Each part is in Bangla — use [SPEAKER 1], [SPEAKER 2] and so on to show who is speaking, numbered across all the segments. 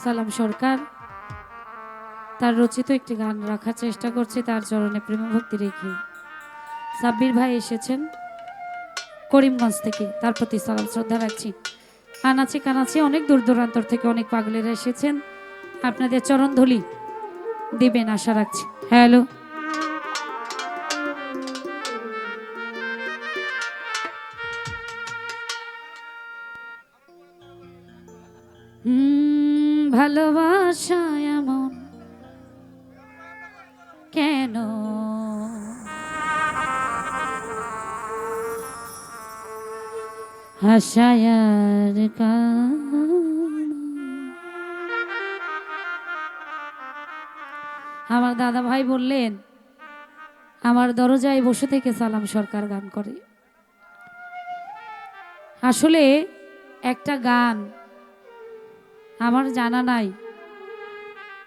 [SPEAKER 1] সালাম সরকার তার রচিত একটি গান রাখার চেষ্টা করছে, তার চরণে প্রেম ভক্তি রেখে। সাব্বির ভাই এসেছেন করিমগঞ্জ থেকে, তার প্রতি সালাম শ্রদ্ধা রাখছি। আনাচে কানাচে অনেক দূর দূরান্তর থেকে অনেক পাগলেরা এসেছেন, আপনাদের চরণ ধুলি দিবেন আশা রাখছি। হ্যালো, ভালোবাসা এমন কেন হাসায়ার আমার দাদা ভাই বললেন আমার দরজায় বসে থেকে সালাম সরকার গান করে। আসলে একটা গান আমার জানা নাই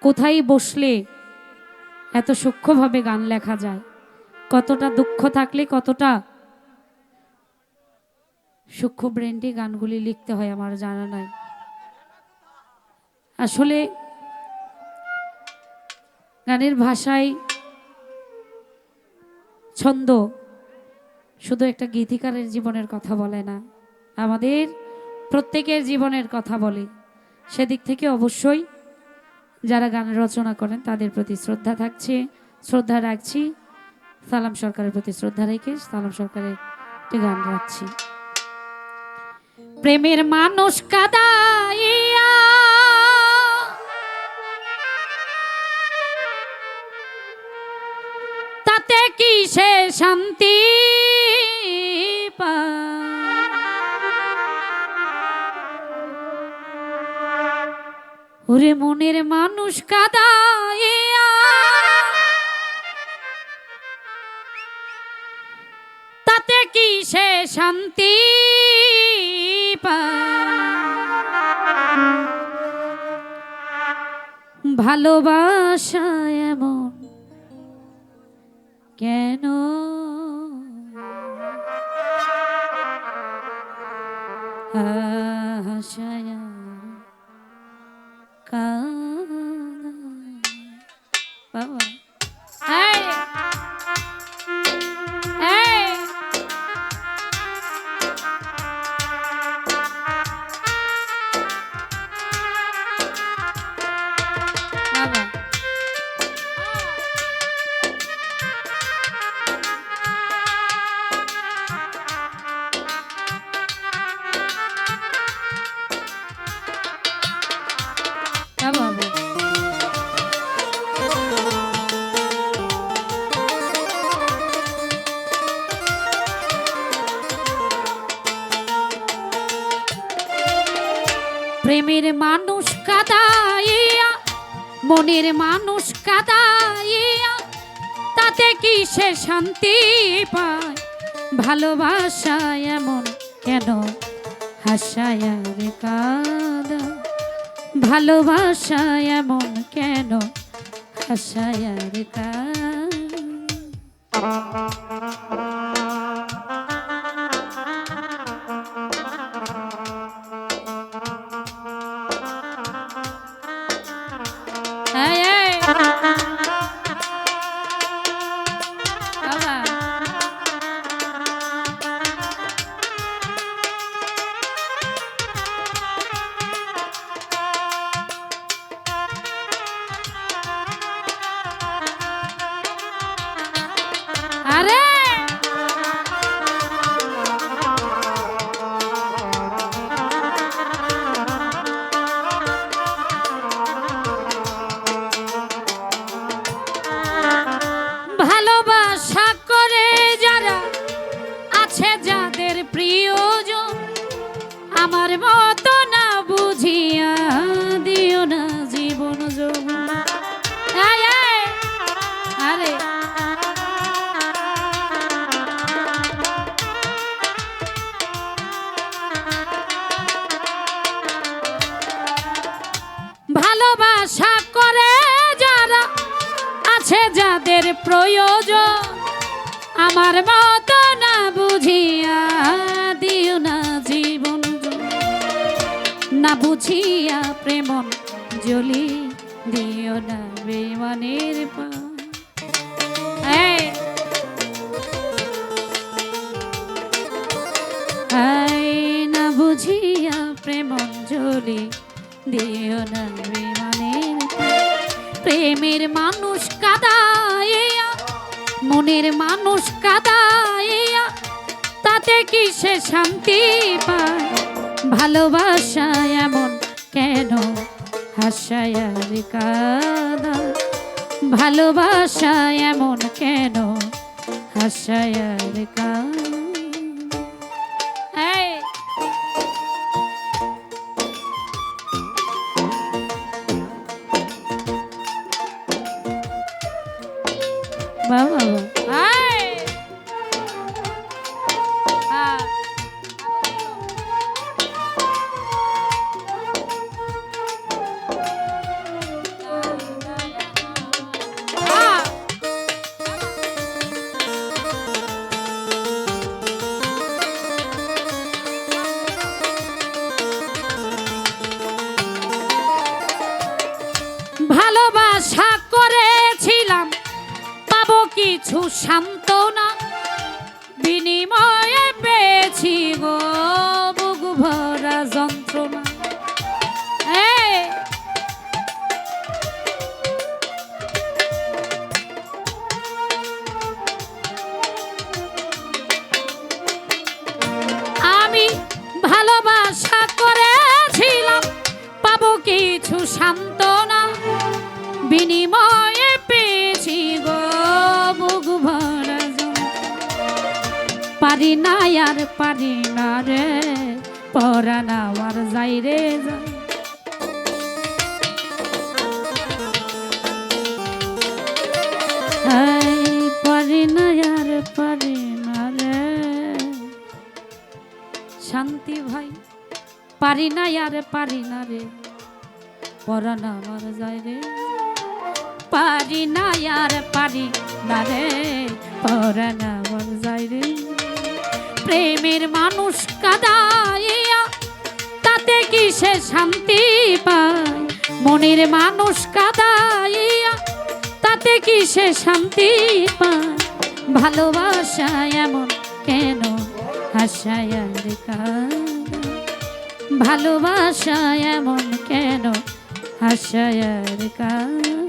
[SPEAKER 1] কোথায় বসলে এত সূক্ষ্মভাবে গান লেখা যায়, কতটা দুঃখ থাকলে কতটা সূক্ষ্ম ব্রেন্ডে গানগুলি লিখতে হয় আমার জানা নাই। আসলে গানের ভাষায় ছন্দ শুধু একটা গীতিকারের জীবনের কথা বলে না, আমাদের প্রত্যেকের জীবনের কথা বলে। সেদিক থেকে অবশ্যই যারা গান রচনা করেন তাদের প্রতি শ্রদ্ধা থাকছে, শ্রদ্ধা রাখছি। সালাম সরকারের প্রতি শ্রদ্ধা রেখে সালাম সরকারের একটি গান রাখছি। প্রেমের মানুষ কাদাইয়া তাতে কি সে শান্তি পায়? ওরে মনের মানুষ কাদাইয়া তাতে কি সে শান্তি পায়? ভালোবাসা এমন কেন হাসায়া বাবা প্রেমের মানুষ কাদাইয়া মনের মানুষ কাদাইয়া তাতে কি সে শান্তি পায়? ভালোবাসা এমন কেন হাসায়ার কাদা? ভালোবাসা এমন কেন হাসায়ার কাদা? আরে ভালোবাসা করে যারা আছে যাদের প্রিয়জন, আমার মতো না বুঝিয়া দিও না জীবন যৌবন। আরে ভালোবাসা করে যারা আছে যাদের প্রয়োজন, আমার মতো না বুঝিয়া দিও না জীবন না বুঝিয়া প্রেমন জলি দিও না বেমানের পা না বুঝিয়া প্রেমঞ্জলি দিও না বেমানের পা প্রেমের মানুষ কাদাইয়া মনের মানুষ কাদাইয়া তাতে কি সে শান্তি পায় ভালোবাসা এমন কেন হাসায়ার কাদা ভালোবাসা এমন কেন হাসায়ার কাদা বাবা ভালোবাসা করেছিলাম পাবো কিছু সান্ত্বনা বিনিময়ে পেয়েছি গো বুক ভরা যন্ত্রণা আমি ভালোবাসা করেছিলাম পাবো কিছু সান্ত্বনা বিনিময়ে পেয়েছি গো বুক ভরা পারি না আর পারি না রে পরাণ আমার যাই রে যাই পারি না আর পারি না রে শান্তি ভাই পারি না আর পারি না রে পরাণ আমার যাই রে পারি না আর পারি না রে পরাণ আমার যাই রে প্রেমের মানুষ কাদাইয়া তাতে কি সে শান্তি পায় মনের মানুষ কাদাইয়া তাতে কি সে শান্তি পায় ভালোবাসা এমন কেন হাসায়ার কাদা ভালোবাসা এমন কেন হাসায়ার কাদা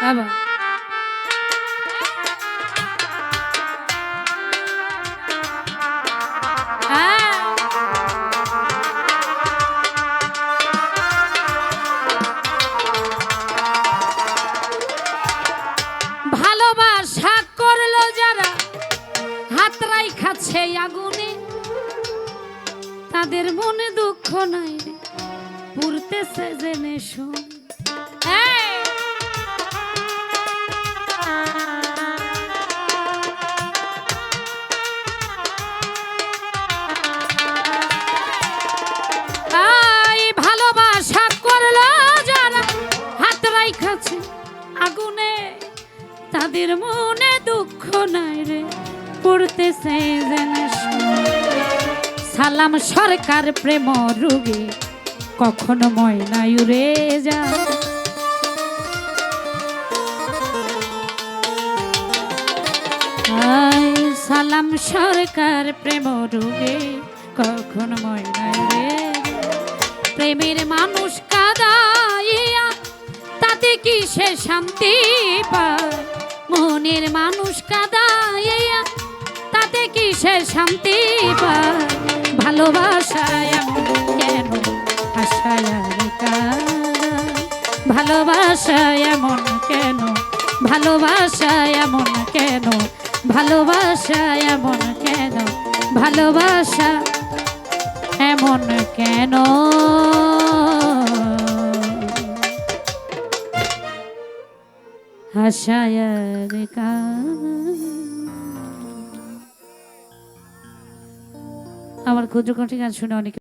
[SPEAKER 1] আবার ভালোবাসা করলো যারা হাতরাই খাচ্ছে আগুনে তাদের মনে দুঃখ নাই রে পুরতেছে জেনে শুন ভালোবাসা করলো যারা হাতরাই খাচ্ছে আগুনে তাদের মনে দুঃখ নাই রে পড়তেছে জেনে সালাম সরকার প্রেম রোগী কখনো ময়না উড়ে যায় সালাম সরকার প্রেম রোগী কখনো ময়না উড়ে প্রেমের মানুষ কাদাইয়া তাতে কি সে শান্তি পায় মনের মানুষ কাদাইয়া তাতে কিসের শান্তি পায় ভালোবাসা এমন কেন আশায় আর কারা ভালোবাসা এমন কেন ভালোবাসা এমন কেন ভালোবাসা এমন কেন ভালোবাসা এমন কেন আশায় আর আমার ক্ষুদ্র কণ্ঠে গান শুনে অনেক